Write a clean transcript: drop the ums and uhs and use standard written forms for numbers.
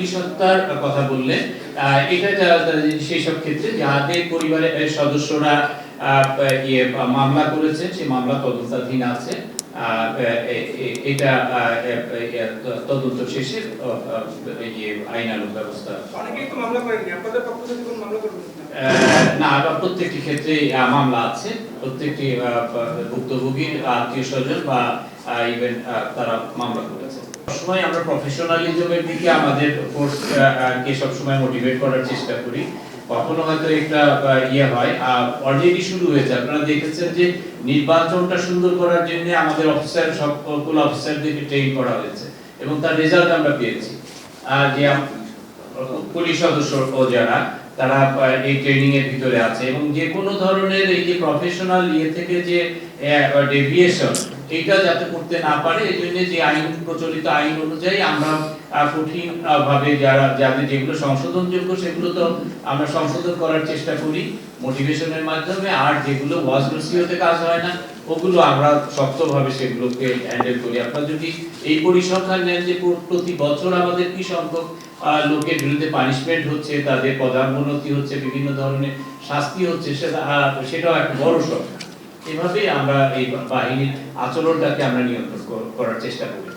Police হত্যার কথা বললেন, এটা সেই সব ক্ষেত্রে যাদের পরিবারের সদস্যরা মামলা করেছে, সেই মামলা তদন্তাধীন আছে। এটা তদন্ত শেষে আইনানুগ ব্যবস্থা। অনেকেই তো মামলা করেননি, আপনাদের পক্ষ থেকে কোনো মামলা করবেন না, প্রত্যেকটি ক্ষেত্রে মামলা আছে। প্রত্যেকটি ভুক্তভোগীর আত্মীয় স্বজন বা ইভেন তারা মামলা করেছে। সবসময় আমরা প্রফেশনালিজমের দিকে আমাদের ফোর্সকে সবসময় মোটিভেট করার চেষ্টা করি। কখনো হয়তো একটা হয়, অলরেডি শুরু হয়েছে। আপনারা দেখেছেন যে নির্বাচনটা সুন্দর করার জন্য আমাদের অফিসার, সকল অফিসারদেরকে ট্রেন করা হয়েছে এবং তার রেজাল্ট আমরা পেয়েছি। যে পুলিশ সদস্য ও যারা তারা এই ট্রেনিং এর ভিতরে আছে এবং যে কোনো ধরনের এই যে প্রফেশনাল থেকে যে ডেভিয়েশন, এটা যাতে করতে না পারে, এই জন্য যে আইন প্রচলিত আইন অনুযায়ী আমরা কঠিন ভাবে যাদের যেগুলো সংশোধনযোগ্য সেগুলো তো আমরা সংশোধন করার চেষ্টা করি মোটিভেশনের মাধ্যমে, আর যেগুলো ওয়াজ নসিহতে কাজ হয় না ওগুলো আমরা শক্তভাবে সেগুলোকে হ্যান্ডেল করি। আপনারা যদি এই পরিসংখ্যান নেন যে প্রতি বছর আমাদের কি সংখ্যক লোকের বিরুদ্ধে পানিশমেন্ট হচ্ছে, তাদের পদোন্নতি হচ্ছে, বিভিন্ন ধরনের শাস্তি হচ্ছে, সেটাও একটা বড় সংখ্যা। এভাবেই আমরা এই বাহিনীর আচরণটাকে আমরা নিয়ন্ত্রণ করার চেষ্টা করি।